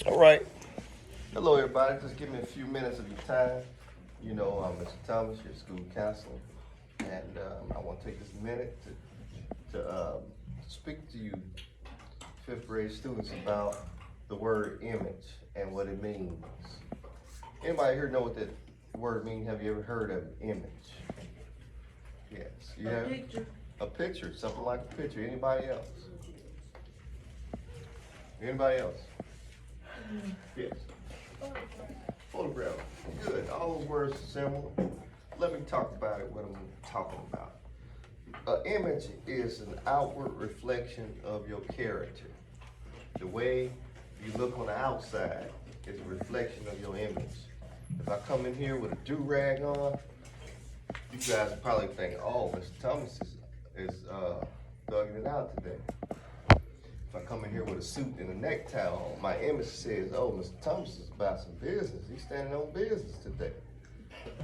All right. Hello, everybody. Just give me a few minutes of your time. You know, I'm Mr. Thomas, your school counselor, and I want to take this minute to speak to you, fifth grade students, about the word image and what it means. Anybody here know what that word means? Have you ever heard of image? Yes. You have? Picture. A picture, something like a picture. Anybody else? Anybody else? Yes. Photograph. Good. All those words are similar. Let me talk about it, what I'm talking about. An image is an outward reflection of your character. The way you look on the outside is a reflection of your image. If I come in here with a do-rag on, you guys will probably think, oh, Mr. Thomas is thugging it out today. If I come in here with a suit and a necktie on, my image says, oh, Mr. Thomas is about some business. He's standing on business today.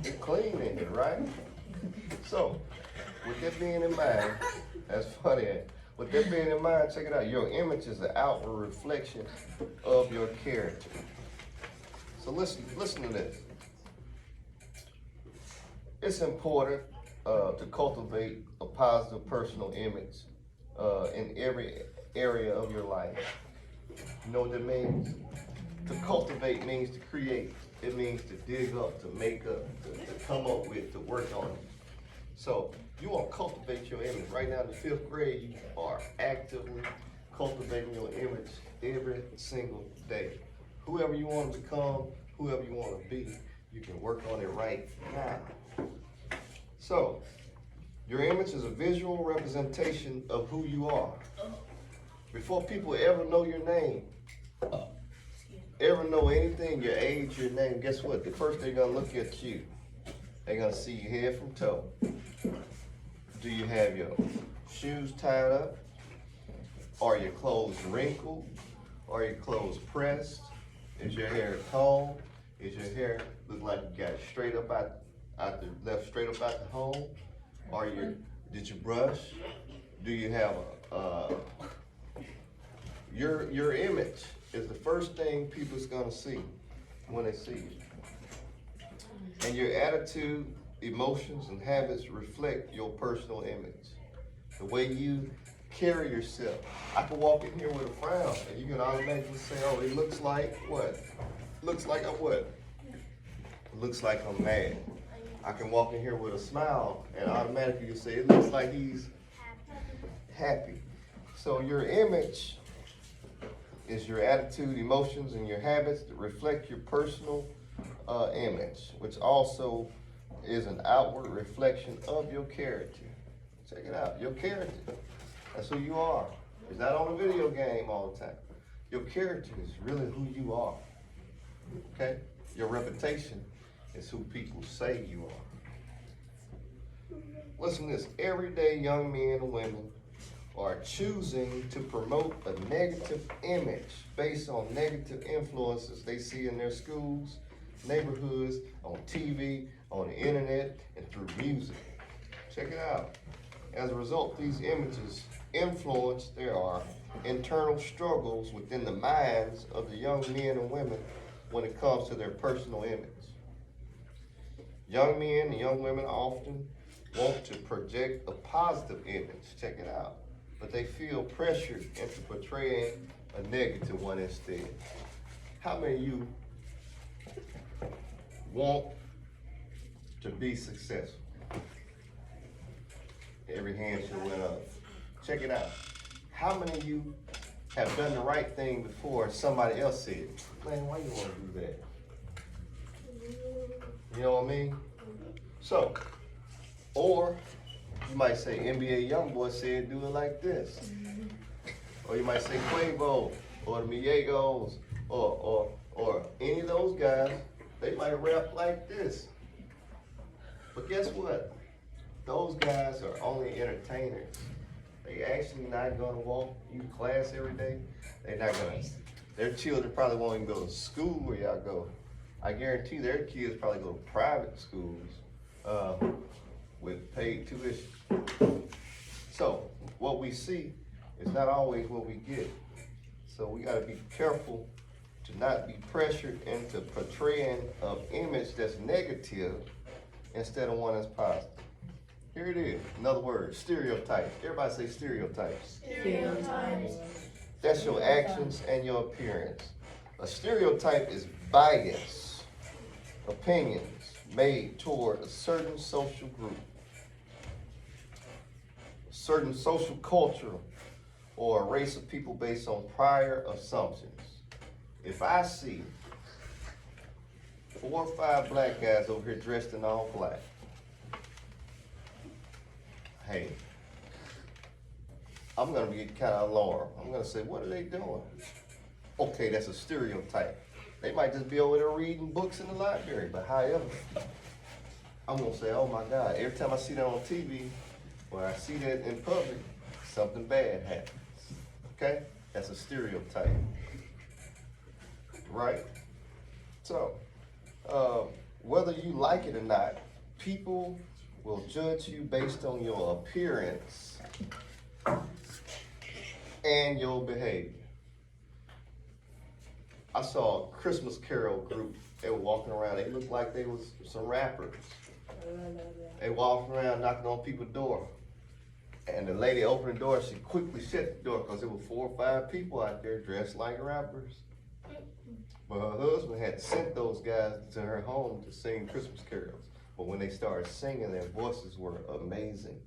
It's clean in here, right? So, with that being in mind, that's funny. With that being in mind, check it out. Your image is an outward reflection of your character. So listen to this. It's important to cultivate a positive personal image in every area of your life. You know what that means? To cultivate means to create. It means to dig up, to make up, to come up with, to work on it. So you want to cultivate your image. Right now in the fifth grade, you are actively cultivating your image every single day. Whoever you want to become, whoever you want to be, you can work on it right now. So, your image is a visual representation of who you are. Before people ever know your name, ever know anything, your age, your name, guess what? The first they're gonna look at you. They're gonna see your head from toe. Do you have your shoes tied up? Are your clothes wrinkled? Are your clothes pressed? Is your hair combed? Is your hair look like you got it straight up left straight up out the home? Did you brush? Do you have your image is the first thing people's gonna see when they see you. And your attitude, emotions, and habits reflect your personal image. The way you carry yourself. I can walk in here with a frown and you can automatically say, oh, it looks like what? Looks like I'm what? It looks like I'm mad. I can walk in here with a smile and automatically you say, it looks like he's happy. So your image is your attitude, emotions, and your habits that reflect your personal image, which also is an outward reflection of your character. Check it out, your character. That's who you are. It's not on a video game all the time. Your character is really who you are. Okay? Your reputation is who people say you are. Listen to this. Everyday young men and women are choosing to promote a negative image based on negative influences they see in their schools, neighborhoods, on TV, on the internet, and through music. Check it out. As a result, these images influence, there are internal struggles within the minds of the young men and women when it comes to their personal image. Young men and young women often want to project a positive image, check it out, but they feel pressured into portraying a negative one instead. How many of you want to be successful? Every hand should went up. Check it out. How many of you have done the right thing before somebody else said, man, why you want to do that? You know what I mean? So, or you might say NBA Youngboy said do it like this. Or you might say Quavo, or the Miegos, or any of those guys, they might rap like this. But guess what? Those guys are only entertainers. They actually not gonna walk you to class every day. They're not gonna, their children probably won't even go to school where y'all go. I guarantee their kids probably go to private schools with paid tuition. So what we see is not always what we get. So we gotta be careful to not be pressured into portraying an image that's negative instead of one that's positive. Here it is, another word, stereotypes. Everybody say stereotypes. Stereotypes. That's your actions and your appearance. A stereotype is bias, opinions made toward a certain social group, a certain social culture, or a race of people based on prior assumptions. If I see 4 or 5 black guys over here dressed in all black, hey, I'm gonna get kind of alarmed. I'm gonna say, what are they doing? Okay, that's a stereotype. They might just be over there reading books in the library, but however, I'm gonna say, oh my God, every time I see that on TV, or I see that in public, something bad happens. Okay? That's a stereotype. Right? So, whether you like it or not, people will judge you based on your appearance and your behavior. I saw a Christmas Carol group. They were walking around. They looked like they was some rappers. They walking around knocking on people's door. And the lady opened the door. She quickly shut the door because there were 4 or 5 people out there dressed like rappers. But her husband had sent those guys to her home to sing Christmas carols. But when they started singing, their voices were amazing.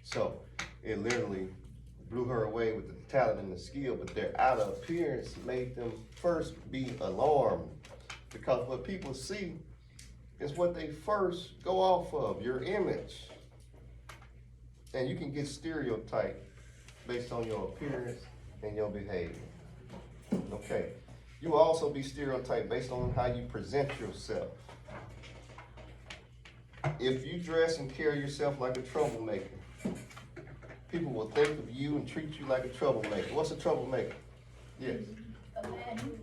So it literally blew her away with the talent and the skill, but their outer appearance made them first be alarmed, because what people see is what they first go off of, your image. And you can get stereotyped based on your appearance and your behavior. Okay, you will also be stereotyped based on how you present yourself. If you dress and carry yourself like a troublemaker, people will think of you and treat you like a troublemaker. What's a troublemaker? Yes. A bad doer.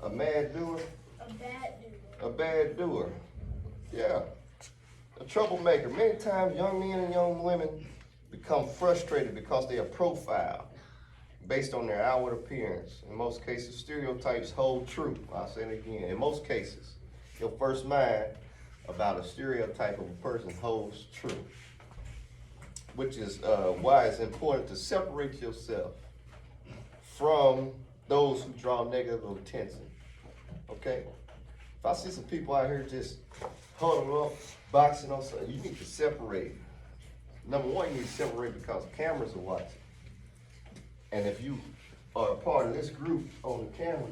A mad doer? A bad doer. A bad doer. Yeah. A troublemaker. Many times young men and young women become frustrated because they are profiled based on their outward appearance. In most cases, stereotypes hold true. I'll say it again. In most cases, your first mind about a stereotype of a person holds true, which is why it's important to separate yourself from those who draw negative attention. Okay? If I see some people out here just huddled up, boxing on something, you need to separate. Number one, you need to separate because cameras are watching. And if you are a part of this group on the camera,